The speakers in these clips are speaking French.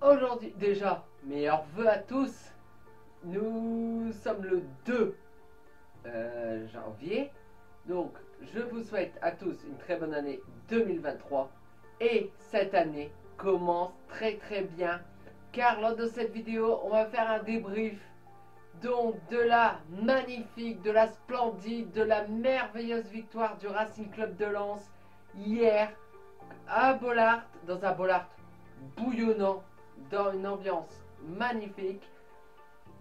Aujourd'hui, déjà, meilleurs vœux à tous. Nous sommes le 2 janvier. Donc, je vous souhaite à tous une très bonne année 2023. Et cette année commence très très bien. Car lors de cette vidéo, on va faire un débrief. Donc, de la magnifique, de la splendide, de la merveilleuse victoire du Racing Club de Lens hier à Bollaert, dans un Bollaert bouillonnant, dans une ambiance magnifique.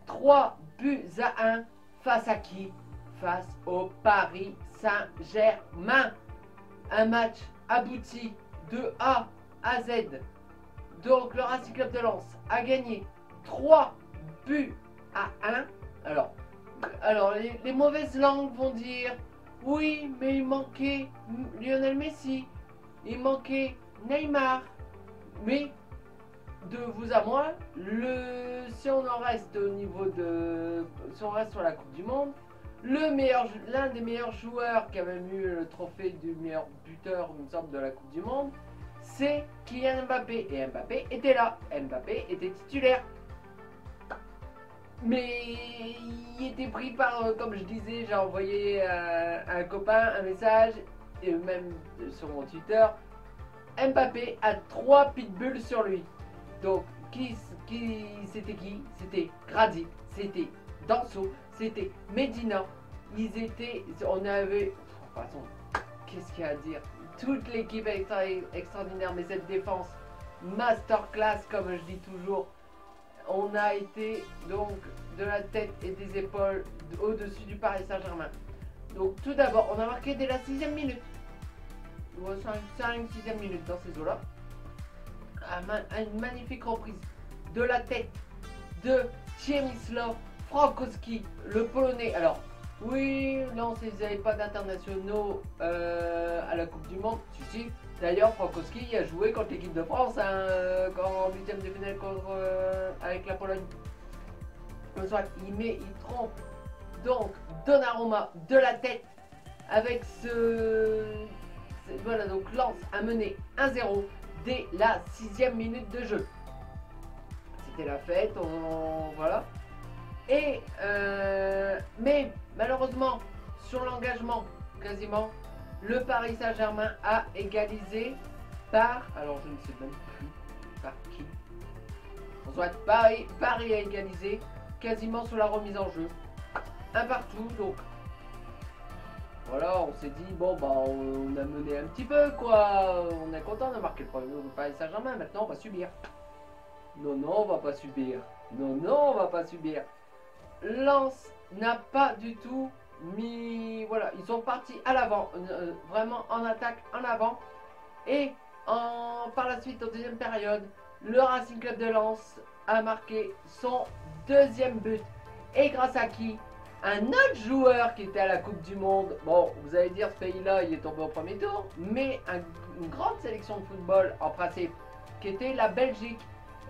3 buts à 1 face à qui? Face au Paris Saint-Germain. Un match abouti de A à Z. Donc le Racing Club de Lens a gagné 3 buts à 1. Alors les mauvaises langues vont dire oui, mais il manquait Lionel Messi, il manquait Neymar. Mais de vous à moi, si on en reste au niveau de, si on reste sur la Coupe du Monde, l'un des meilleurs joueurs qui a même eu le trophée du meilleur buteur, une sorte de la Coupe du Monde, c'est Kylian Mbappé. Et Mbappé était là, Mbappé était titulaire. Mais il était pris par, comme je disais, j'ai envoyé un copain un message, et même sur mon Twitter, Mbappé a 3 pitbulls sur lui. Donc, c'était qui? C'était Grady, c'était Danso, c'était Medina. On avait, de toute façon, qu'est-ce qu'il y a à dire? Toute l'équipe est extraordinaire, mais cette défense, masterclass, comme je dis toujours. On a été donc de la tête et des épaules au-dessus du Paris Saint-Germain. Donc, tout d'abord, on a marqué dès la 6e minute. 5-6e minute dans ces eaux-là. Une magnifique reprise de la tête de Przemysław Frankowski, le Polonais. Alors, oui, non, ils n'avaient pas d'internationaux à la Coupe du Monde. Si. D'ailleurs, Frankowski a joué contre l'équipe de France en 8e de finale avec la Pologne. Comme ça, il trompe donc Donnarumma de la tête avec voilà, donc Lens a mené 1-0 dès la 6e minute de jeu. C'était la fête, voilà. Et mais malheureusement, sur l'engagement, quasiment, le Paris Saint-Germain a égalisé par, alors je ne sais même plus par qui. En soit, Paris a égalisé quasiment sur la remise en jeu. Un partout, donc voilà, on s'est dit, bon, bah, on a mené un petit peu, quoi. On est content de marquer le premier au Paris Saint-Germain. Maintenant, on va subir. Non, non, on va pas subir. Non, non, on va pas subir. Lens n'a pas du tout mis... Voilà, ils sont partis à l'avant. Vraiment en attaque, en avant. Et par la suite, en deuxième période, le Racing Club de Lens a marqué son 2e but. Et grâce à qui? Un autre joueur qui était à la Coupe du Monde. Bon, vous allez dire, ce pays-là, il est tombé au premier tour. Mais une grande sélection de football en principe, qui était la Belgique.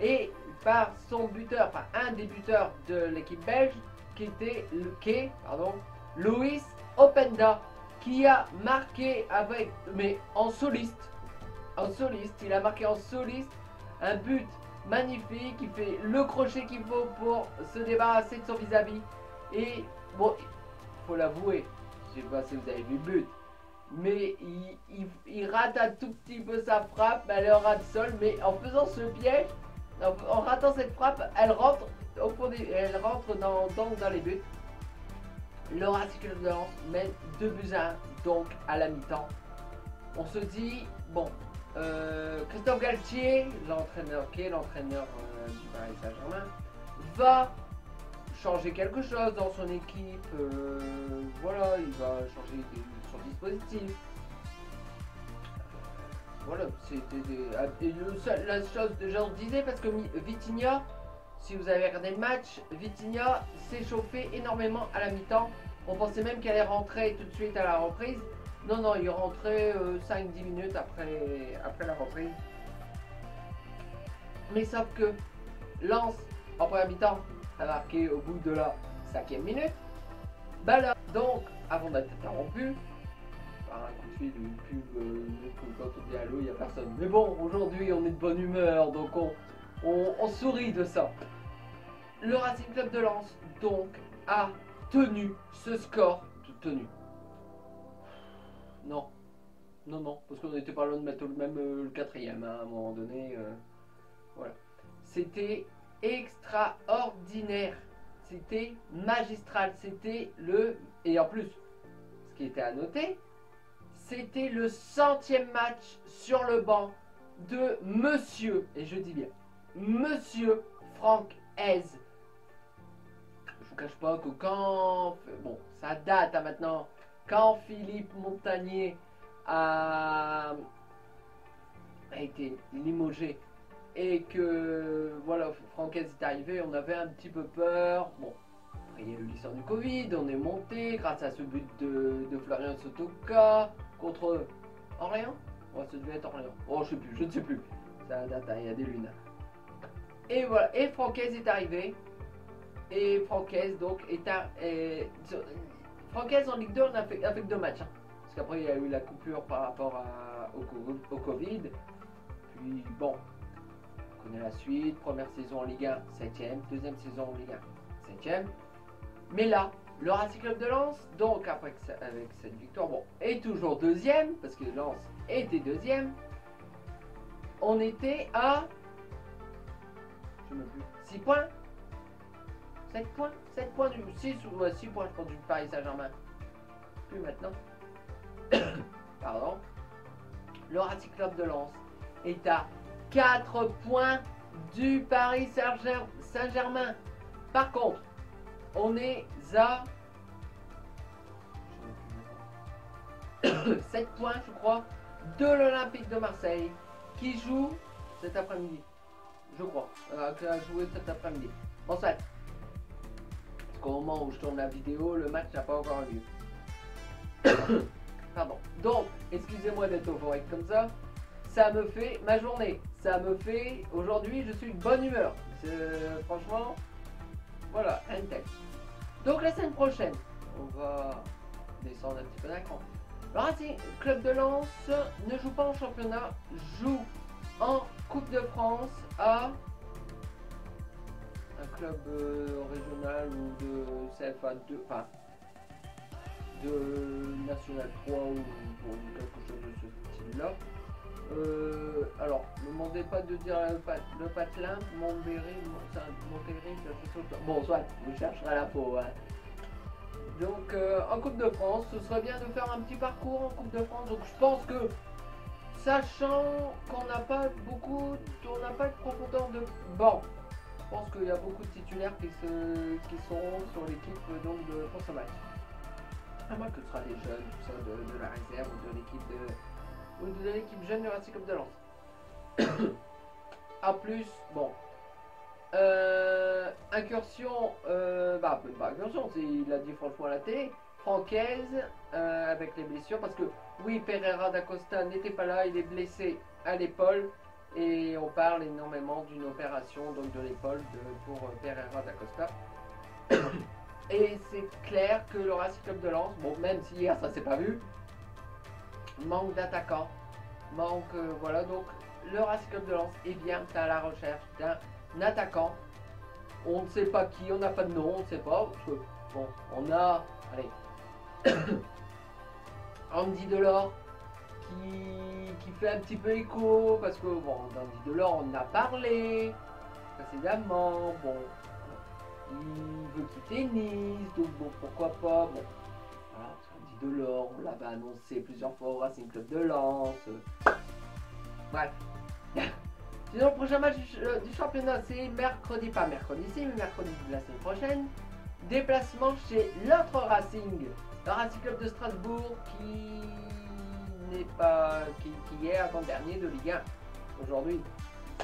Et par son buteur, enfin un des buteurs de l'équipe belge, qui était Louis Openda, qui a marqué avec, mais en soliste. En soliste, il a marqué en soliste un but magnifique. Il fait le crochet qu'il faut pour se débarrasser de son vis-à-vis. Et bon, faut l'avouer, je sais pas si vous avez vu le but, mais il rate un tout petit peu sa frappe, elle est en ras de sol, mais en faisant ce piège, en ratant cette frappe, elle rentre au fond elle rentre dans les buts. Le Racing Club de Lens mène 2 buts à 1, donc à la mi-temps. On se dit, bon, Christophe Galtier, l'entraîneur qui est l'entraîneur du Paris Saint-Germain, va changer quelque chose dans son équipe, voilà, il va changer son dispositif. Voilà, c'était la chose que j'en disais parce que Vitinha, si vous avez regardé le match, Vitinha s'est chauffé énormément à la mi-temps. On pensait même qu'elle allait rentrer tout de suite à la reprise. Non, non, il rentrait 5-10 minutes après la reprise. Mais sauf que Lens, en première mi-temps, a marqué au bout de la 5e minute. Bah là, donc, avant d'être interrompu, par un coup de fil, une pub, quand on dit allô, il n'y a personne. Mais bon, aujourd'hui, on est de bonne humeur, donc on sourit de ça. Le Racing Club de Lens, donc, a tenu ce score. Tenu. Non. Non, parce qu'on n'était pas loin de mettre même le quatrième, hein, à un moment donné. Voilà. C'était extraordinaire. C'était magistral. C'était le... Et en plus, ce qui était à noter, c'était le 100e match sur le banc de Monsieur, et je dis bien, Monsieur Franck Hez. Je vous cache pas que quand... Bon, ça date hein, maintenant. Quand Philippe Montagnier a été limogé et que voilà, Francaise est arrivé, on avait un petit peu peur. Bon, après il y a eu l'histoire du Covid, on est monté grâce à ce but de Florian Sotoka contre Orléans. Ouais, ça devait être Orléans. Oh, je ne sais plus. Ça date, il y a des lunes. Et voilà, et Francaise est arrivé. Et Francaise donc Francaise en Ligue 2 on a fait 2 matchs. Hein. Parce qu'après il y a eu la coupure par rapport au Covid. Puis bon, on connaît la suite. Première saison en Ligue 1, 7ème. Deuxième saison en Ligue 1, 7ème. Mais là, le Racing Club de Lens, donc après avec cette victoire, bon, est toujours deuxième. Parce que Lens était deuxième. On était à... Je me plus. 6 points. 7 points 7 points du 6 ou 6 points je pense du Paris Saint-Germain. Plus maintenant. Pardon. Le Racing Club de Lens est à 4 points du Paris Saint-Germain. Par contre, on est à 7 points je crois de l'Olympique de Marseille qui joue cet après-midi. Je crois. Qui a joué cet après-midi. Bon ça. Au moment où je tourne la vidéo, le match n'a pas encore eu lieu. Pardon. Donc, excusez-moi d'être euphorique comme ça. Ça me fait ma journée. Ça me fait... Aujourd'hui, je suis de bonne humeur. Franchement, voilà, un texte. Donc, la semaine prochaine, on va descendre un petit peu d'un cran. Le Racing Club de Lens ne joue pas en championnat, joue en Coupe de France à... un club régional ou de CFA 2, enfin de National 3 ou quelque chose de ce style-là. Alors, ne me demandez pas de dire le patelin, Montberry, quelque chose. Bon, soit, vous chercherez l'info. Hein. Donc, en Coupe de France, ce serait bien de faire un petit parcours en Coupe de France. Donc, je pense que, sachant qu'on n'a pas beaucoup, on n'a pas de profondeur de banc. Je pense qu'il y a beaucoup de titulaires qui seront sur l'équipe pour ce match. À moins que ce sera des jeunes, tout ça, de la réserve ou de l'équipe jeune du Racing Club de Lens. En plus, bon, incursion, pas incursion, il a dit franchement à la télé, Francaise avec les blessures, parce que oui, Pereira da Costa n'était pas là, il est blessé à l'épaule. Et on parle énormément d'une opération donc de l'épaule pour Pereira da Costa. Et c'est clair que le Racing Club de Lens, bon même si hier ça s'est pas vu, manque d'attaquants. Voilà, donc le Racing Club de Lens est bien à la recherche d'un attaquant. On ne sait pas qui, on n'a pas de nom, on ne sait pas. Parce que, bon, on a, allez, Andy Delors. Qui fait un petit peu écho parce que bon, Andy Delors on en a parlé précédemment, bon, il veut quitter Nice, donc bon, pourquoi pas, bon, voilà, Andy Delors, on l'avait annoncé plusieurs fois au Racing Club de Lens, bref. Sinon le prochain match du championnat c'est mercredi, pas mercredi ici, mais mercredi de la semaine prochaine, déplacement chez l'autre Racing, le Racing Club de Strasbourg qui n'est pas qui est avant-dernier de Ligue 1 aujourd'hui.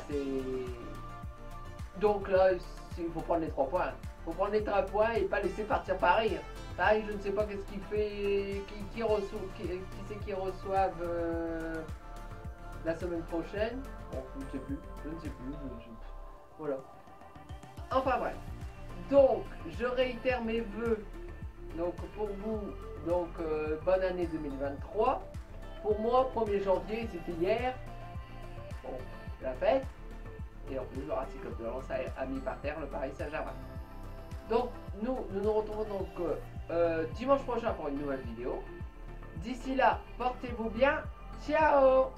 C'est donc là il faut prendre les 3 points. Il faut prendre les 3 points et pas laisser partir Paris. Paris, je ne sais pas qu'est-ce qu'il fait, qui c'est qui reçoivent la semaine prochaine. Bon, je ne sais plus. Voilà. Enfin bref. Donc je réitère mes vœux. Donc pour vous, donc bonne année 2023. Pour moi, 1er janvier, c'était hier. Bon, la fête. Et en plus, le Racing Club de Lens a mis par terre le Paris Saint-Germain. Donc, nous retrouvons donc dimanche prochain pour une nouvelle vidéo. D'ici là, portez-vous bien. Ciao!